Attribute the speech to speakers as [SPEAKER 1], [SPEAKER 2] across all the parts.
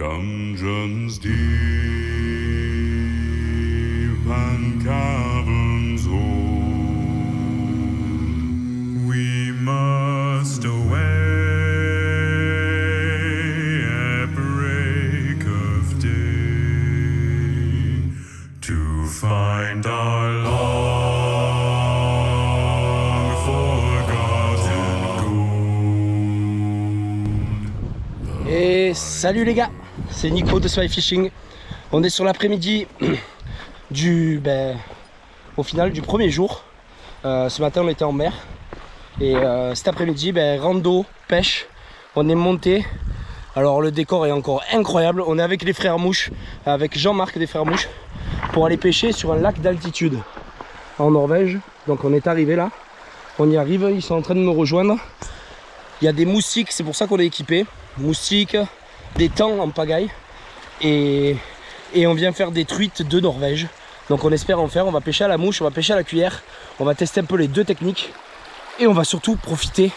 [SPEAKER 1] Dungeons deep and caverns old, we must away at break of day to find our long forgotten gold.
[SPEAKER 2] Et salut les gars, c'est Nico de Spy Fishing. On est sur l'après-midi au final du premier jour. Ce matin on était en mer et cet après-midi rando, pêche. On est monté. Alors le décor est encore incroyable. On est avec les frères Mouche, avec Jean-Marc des frères Mouche, pour aller pêcher sur un lac d'altitude en Norvège. Donc on est arrivé là, on y arrive, ils sont en train de nous rejoindre. Il y a des moustiques, c'est pour ça qu'on est équipé. Moustiques, des thons en pagaille et on vient faire des truites de Norvège. Donc on espère en faire, on va pêcher à la mouche, on va pêcher à la cuillère, on va tester un peu les deux techniques et on va surtout profiter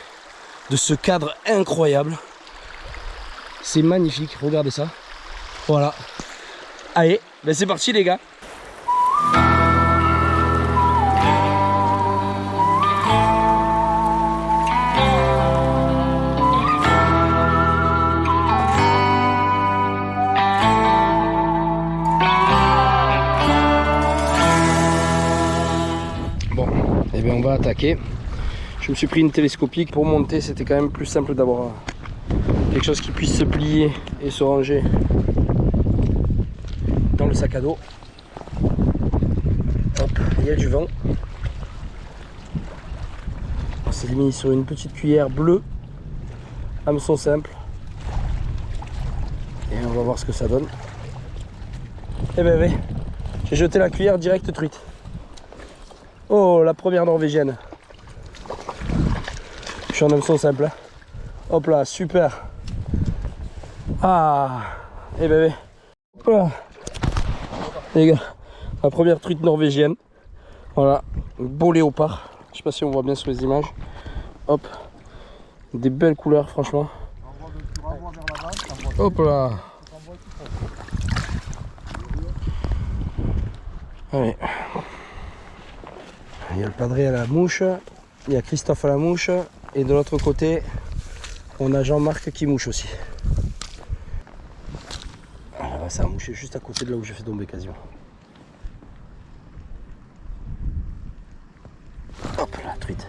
[SPEAKER 2] de ce cadre incroyable. C'est magnifique, regardez ça. Voilà. Allez, c'est parti les gars. On va attaquer. Je me suis pris une télescopique pour monter, c'était quand même plus simple d'avoir quelque chose qui puisse se plier et se ranger dans le sac à dos. Hop, il y a du vent. On s'est mis sur une petite cuillère bleue, hameçon simple, et on va voir ce que ça donne. Et j'ai jeté la cuillère direct truite. Oh, la première norvégienne. Je suis en hameçon simple. Hein. Hop là, super. Ah, et hop là. Les gars, la première truite norvégienne. Voilà, beau léopard. Je sais pas si on voit bien sur les images. Hop, des belles couleurs, franchement. Hop là. Allez. Il y a le padré à la mouche, il y a Christophe à la mouche, et de l'autre côté, on a Jean-Marc qui mouche aussi. Ah, là, ça a mouché juste à côté de là où j'ai fait tomber quasiment. Hop là, truite.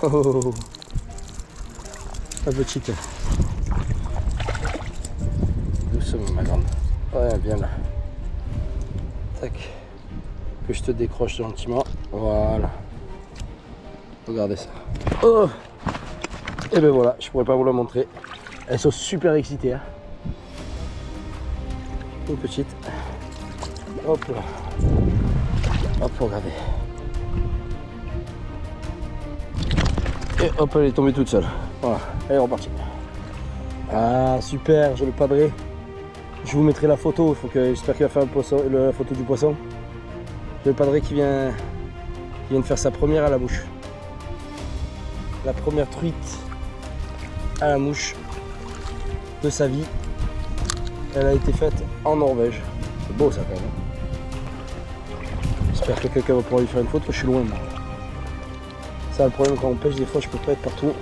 [SPEAKER 2] Oh, la petite. Doucement ma grande. Ouais, bien là. Tac. Que je te décroche gentiment, voilà, regardez ça. Oh, et voilà, je pourrais pas vous la montrer, elles sont super excitées hein. Une petite, hop là, hop, regardez, et hop, elle est tombée toute seule, voilà, elle est repartie. Ah super, j'ai le padré, je vous mettrai la photo, j'espère qu'il va faire la photo du poisson. Le padré qui vient de faire sa première à la mouche. La première truite à la mouche de sa vie. Elle a été faite en Norvège. C'est beau ça quand même. J'espère que quelqu'un va pouvoir lui faire une photo, je suis loin. Moi. C'est le problème quand on pêche, des fois je peux pas être partout.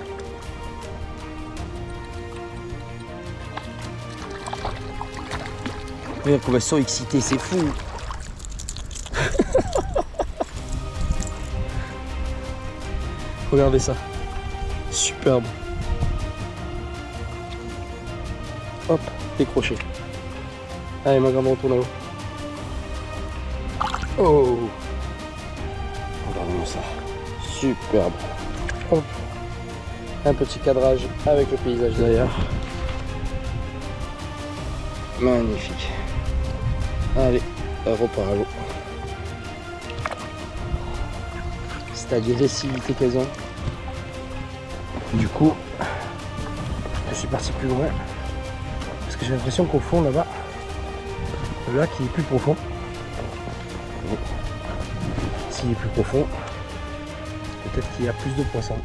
[SPEAKER 2] Regarde comme elles sont excitées, c'est fou. Regardez ça, superbe. Hop, décroché. Allez ma grande, retourne à l'eau. Oh, regardez-moi ça, superbe. Hop, un petit cadrage avec le paysage derrière. Magnifique. Allez, on repart à l'eau. C'est-à-dire récivité qu'elles ont. Du coup, je suis parti plus loin parce que j'ai l'impression qu'au fond là-bas, le lac il est plus profond. S'il est plus profond, peut-être qu'il y a plus de poissons.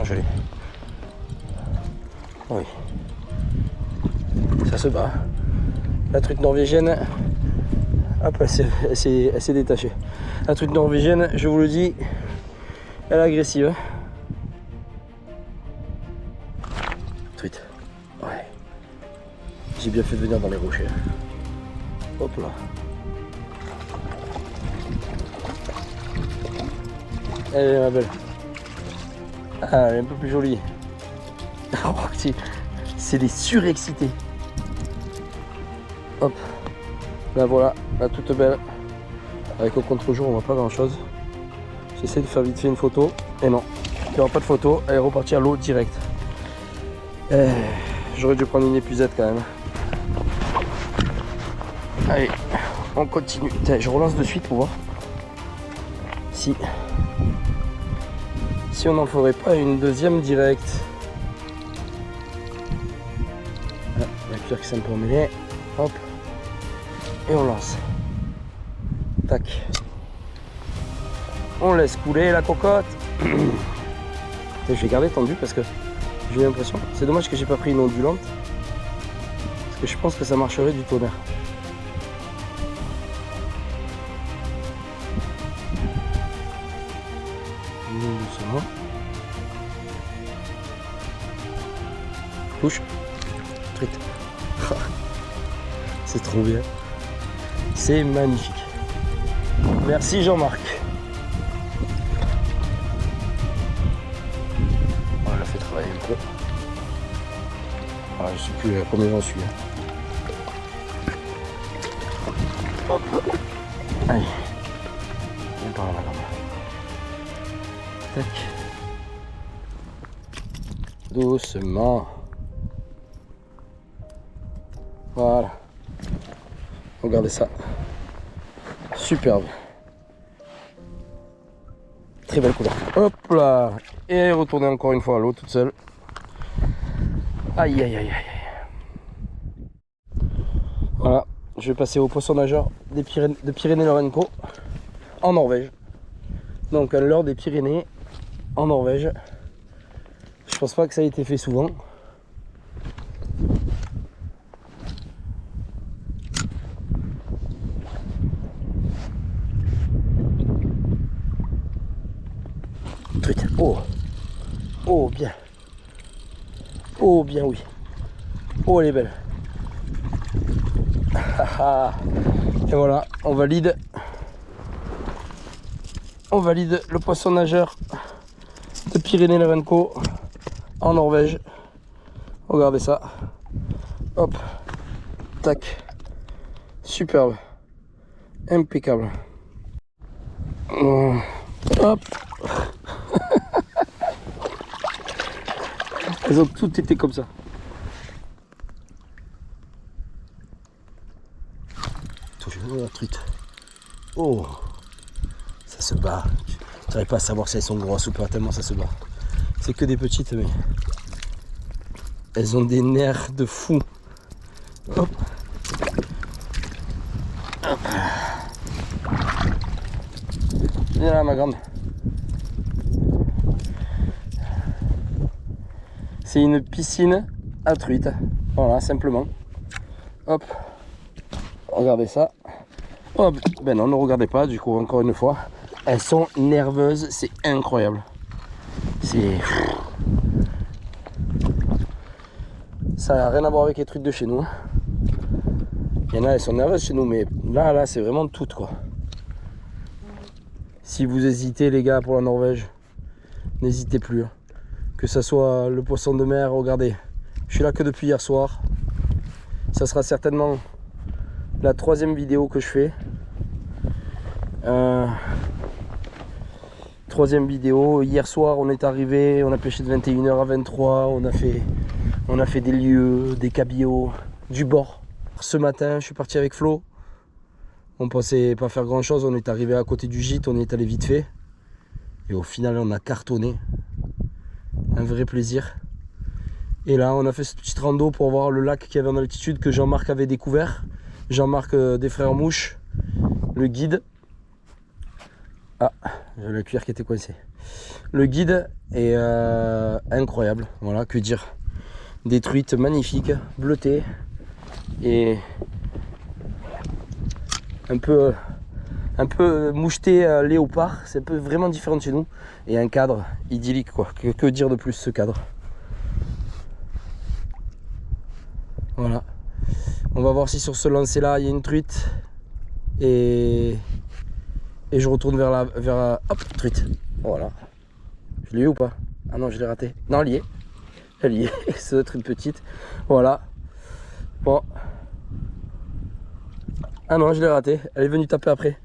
[SPEAKER 2] je l'ai. Oui. Ça se bat. La truite norvégienne, hop, elle s'est détachée. La truite norvégienne, je vous le dis, elle est agressive. Truite. Ouais. J'ai bien fait de venir dans les rochers. Hop là. Elle est ma belle. Ah, elle est un peu plus jolie. Oh, c'est des surexcités. Hop. Là voilà, la toute belle. Avec au contre-jour, on voit pas grand chose. J'essaie de faire vite fait une photo. Et non, il n'y aura pas de photo. Elle est repartie à l'eau direct. J'aurais dû prendre une épuisette quand même. Allez, on continue. Je relance de suite pour voir si on n'en ferait pas une deuxième directe. Ah, la cuillère qui s'est un peu emmêlée. Hop. Et on lance. Tac. On laisse couler la cocotte. Je vais garder tendu parce que j'ai l'impression. C'est dommage que j'ai pas pris une ondulante. Parce que je pense que ça marcherait du tonnerre. Doucement. Touche. Truite. C'est trop bien. C'est magnifique. Merci Jean-Marc. On l'a fait travailler un peu. Ah, je sais plus à combien j'en suis. Hop. Allez. Viens par là, madame. Tac. Doucement. Voilà. Regardez ça. Superbe. Très belle couleur. Hop là. Et retourner encore une fois à l'eau toute seule. Aïe aïe aïe aïe. Voilà. Je vais passer au poisson nageur de Pyrénées-Lorenco en Norvège. Donc un leurre des Pyrénées en Norvège. Je pense pas que ça ait été fait souvent. Truite. Oh. Oh bien. Oh bien oui. Oh elle est belle. Et voilà, on valide. On valide le poisson nageur de Pyrénées-Lorenco en Norvège. Regardez ça. Hop. Tac. Superbe. Impeccable. Hop. Elles ont toutes été comme ça. Toujours la truite. Oh. Ça se bat. Je n'arrive pas à savoir si elles sont grosses ou pas, tellement ça se bat. C'est que des petites, mais elles ont des nerfs de fou. Hop. Hop. Viens là, ma grande. C'est une piscine à truites. Voilà, simplement. Hop. Regardez ça. Hop. Ben non, ne regardez pas, du coup, encore une fois. Elles sont nerveuses, c'est incroyable. C'est... Ça n'a rien à voir avec les trucs de chez nous. Il y en a, elles sont nerveuses chez nous, mais là, c'est vraiment toutes, quoi. Si vous hésitez, les gars, pour la Norvège, n'hésitez plus. Que ça soit le poisson de mer, regardez. Je suis là que depuis hier soir. Ça sera certainement la 3e vidéo que je fais. 3e vidéo. Hier soir, on est arrivé, on a pêché de 21h à 23. On a fait des lieux, des cabillots, du bord. Ce matin, je suis parti avec Flo. On pensait pas faire grand chose. On est arrivé à côté du gîte, on est allé vite fait. Et au final, on a cartonné. Un vrai plaisir. Et là, on a fait cette petite rando pour voir le lac qu'il y avait en altitude que Jean-Marc avait découvert. Jean-Marc des Frères Mouches, le guide. Ah, j'ai le cuir qui était coincé. Le guide est incroyable, voilà, que dire. Des truites magnifiques, bleutées et un peu moucheté léopard, c'est un peu vraiment différent de chez nous. Et un cadre idyllique quoi, que dire de plus ce cadre. Voilà. On va voir si sur ce lancer là il y a une truite. Et je retourne vers hop, truite. Voilà. Je l'ai eu ou pas? Ah non, je l'ai raté. Non, elle y est. Elle y est. Ça doit être une petite. Voilà. Bon. Ah non, je l'ai raté. Elle est venue taper après.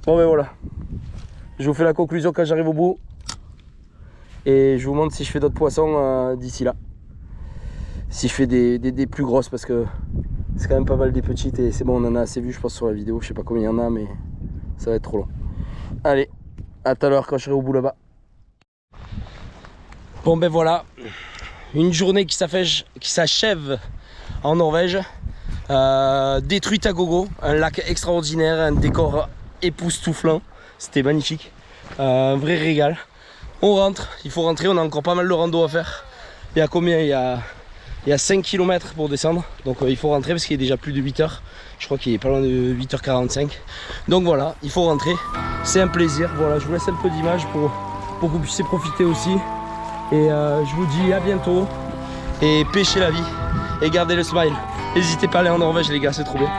[SPEAKER 2] Bon ben voilà. Je vous fais la conclusion quand j'arrive au bout. Et je vous montre si je fais d'autres poissons d'ici là. Si je fais des plus grosses parce que c'est quand même pas mal des petites et c'est bon, on en a assez vu je pense sur la vidéo. Je sais pas combien il y en a mais ça va être trop long. Allez, à tout à l'heure quand je serai au bout là-bas. Bon ben voilà. Une journée qui s'achève en Norvège. Des truites à gogo, un lac extraordinaire, un décor époustouflant, c'était magnifique, un vrai régal. On rentre, il faut rentrer, on a encore pas mal de rando à faire. Il y a combien? Il y a 5 km pour descendre, donc il faut rentrer parce qu'il est déjà plus de 8 h. Je crois qu'il est pas loin de 8h45. Donc voilà, il faut rentrer, c'est un plaisir. Voilà, je vous laisse un peu d'images pour que vous puissiez profiter aussi. Et je vous dis à bientôt et pêchez la vie et gardez le smile. N'hésitez pas à aller en Norvège les gars, c'est trop bien.